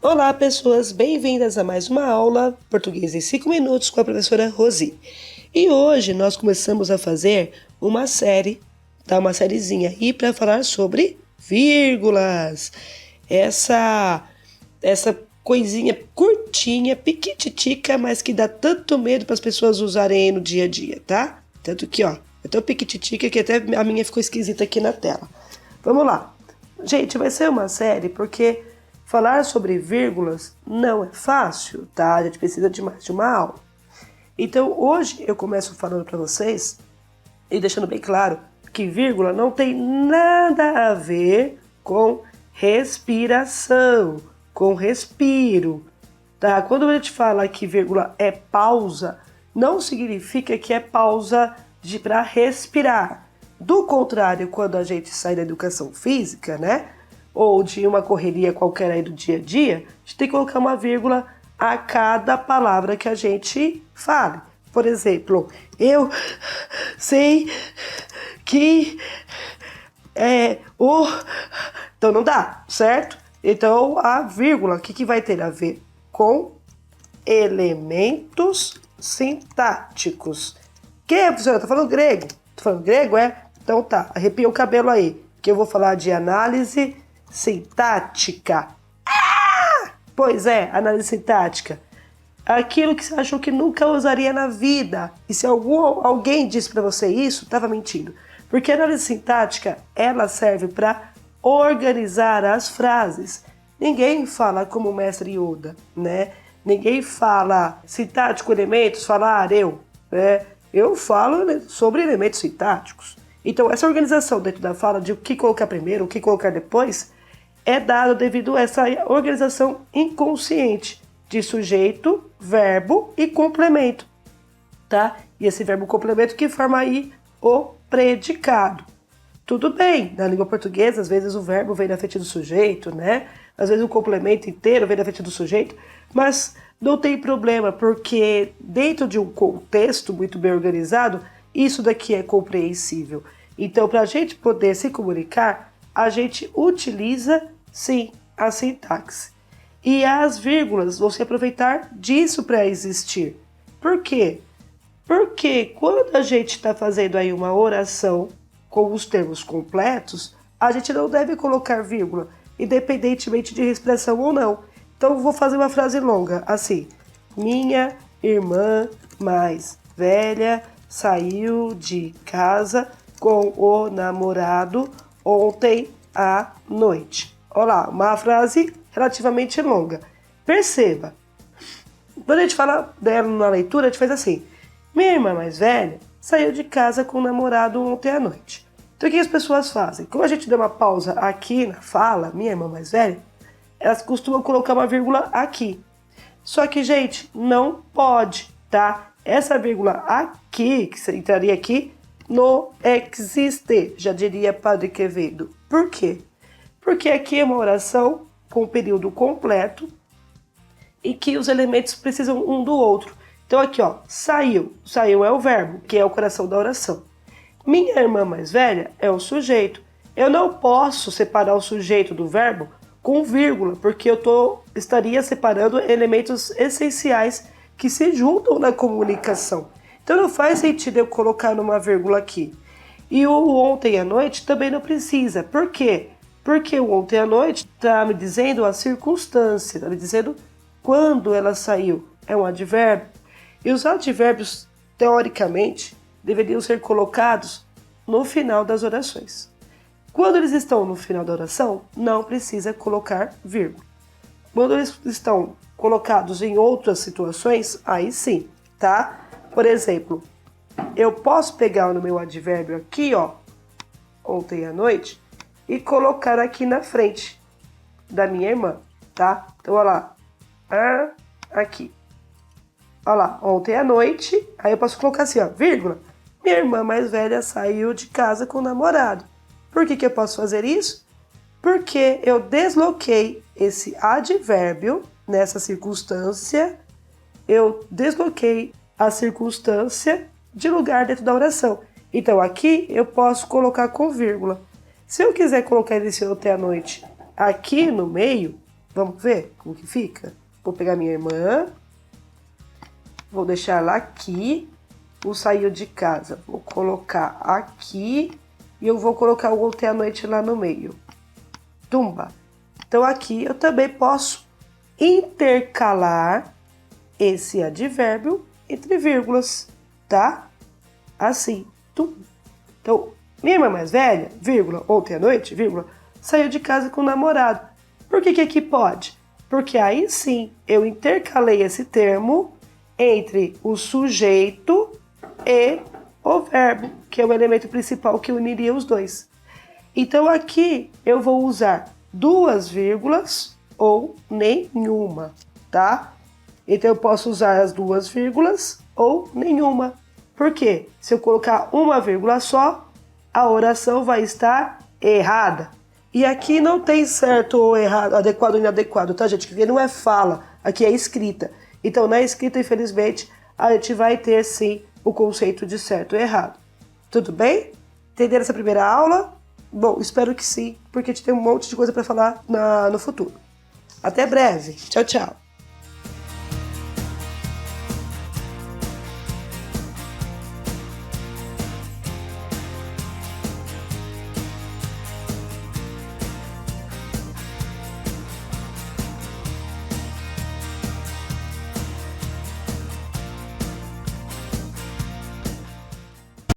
Olá, pessoas, bem-vindas a mais uma aula Português em 5 minutos com a professora Rosi. E hoje nós começamos a fazer uma série, uma sériezinha aí para falar sobre vírgulas. Essa coisinha curtinha, piquititica, mas que dá tanto medo para as pessoas usarem aí no dia a dia, tá? Tanto que, é tão piquititica que até a minha ficou esquisita aqui na tela. Vamos lá. Gente, vai ser uma série porque falar sobre vírgulas não é fácil, tá? A gente precisa de mais de uma aula. Então, hoje eu começo falando para vocês e deixando bem claro que vírgula não tem nada a ver com respiração, com respiro, tá? Quando a gente fala que vírgula é pausa, não significa que é pausa para respirar. Do contrário, quando a gente sai da educação física, né? Ou de uma correria qualquer aí do dia a dia, a gente tem que colocar uma vírgula a cada palavra que a gente fale. Por exemplo, eu sei que Então não dá, certo? Então a vírgula, o que vai ter a ver? Com elementos sintáticos. Que, professora? Tá falando grego? Tô falando grego, é? Então tá, arrepia o cabelo aí, que eu vou falar de análise sintática. Pois é, análise sintática. Aquilo que você achou que nunca usaria na vida. E se alguém disse para você isso, estava mentindo. Porque a análise sintática, ela serve para organizar as frases. Ninguém fala como o mestre Yoda, né? Ninguém fala sintático elementos, falar eu, né? Eu falo sobre elementos sintáticos. Então, essa organização dentro da fala de o que colocar primeiro, o que colocar depois, é dado devido a essa organização inconsciente de sujeito, verbo e complemento, tá? E esse verbo complemento que forma aí o predicado. Tudo bem, na língua portuguesa, às vezes o verbo vem na frente do sujeito, né? Às vezes o complemento inteiro vem na frente do sujeito, mas não tem problema, porque dentro de um contexto muito bem organizado, isso daqui é compreensível. Então, para a gente poder se comunicar, a gente utiliza, sim, a sintaxe. E as vírgulas vão se aproveitar disso para existir. Por quê? Porque quando a gente está fazendo aí uma oração com os termos completos, a gente não deve colocar vírgula, independentemente de respiração ou não. Então, vou fazer uma frase longa, assim. Minha irmã mais velha saiu de casa com o namorado ontem à noite. Olha lá, uma frase relativamente longa. Perceba, quando a gente fala dela na leitura, a gente faz assim. Minha irmã mais velha saiu de casa com o namorado ontem à noite. Então o que as pessoas fazem? Como a gente deu uma pausa aqui na fala, minha irmã mais velha, elas costumam colocar uma vírgula aqui. Só que, gente, não pode, tá? Essa vírgula aqui, que entraria aqui, não existe, já diria Padre Quevedo. Por quê? Porque aqui é uma oração com um período completo e que os elementos precisam um do outro. Então aqui, saiu. Saiu é o verbo, que é o coração da oração. Minha irmã mais velha é o sujeito. Eu não posso separar o sujeito do verbo com vírgula, porque eu estaria separando elementos essenciais que se juntam na comunicação. Então não faz sentido eu colocar numa vírgula aqui. E o ontem à noite também não precisa. Por quê? Porque o ontem à noite está me dizendo a circunstância, está me dizendo quando ela saiu. É um advérbio. E os advérbios, teoricamente, deveriam ser colocados no final das orações. Quando eles estão no final da oração, não precisa colocar vírgula. Quando eles estão colocados em outras situações, aí sim, tá? Por exemplo, eu posso pegar no meu advérbio aqui, ontem à noite, e colocar aqui na frente da minha irmã, tá? Então, olha lá, aqui. Olha lá, ontem à noite, aí eu posso colocar assim, vírgula. Minha irmã mais velha saiu de casa com o namorado. Por que eu posso fazer isso? Porque eu desloquei esse advérbio nessa circunstância, eu desloquei a circunstância de lugar dentro da oração. Então aqui eu posso colocar com vírgula. Se eu quiser colocar esse ontem à noite aqui no meio, Vamos ver como que fica? Vou pegar minha irmã, vou deixar ela aqui, o saiu de casa, vou colocar aqui e eu vou colocar o ontem à noite lá no meio. Tumba. Então aqui eu também posso intercalar esse advérbio entre vírgulas, tá? Assim. Tum. Então, minha irmã mais velha, vírgula, ontem à noite, vírgula, saiu de casa com o namorado. Por que aqui pode? Porque aí sim eu intercalei esse termo entre o sujeito e o verbo, que é o elemento principal que uniria os dois. Então aqui eu vou usar duas vírgulas ou nenhuma, tá? Então eu posso usar as duas vírgulas ou nenhuma. Por quê? Se eu colocar uma vírgula só, a oração vai estar errada. E aqui não tem certo ou errado, adequado ou inadequado, tá, gente? Porque não é fala, aqui é escrita. Então, na escrita, infelizmente, a gente vai ter, sim, o conceito de certo e errado. Tudo bem? Entenderam essa primeira aula? Bom, espero que sim, porque a gente tem um monte de coisa para falar no futuro. Até breve. Tchau, tchau.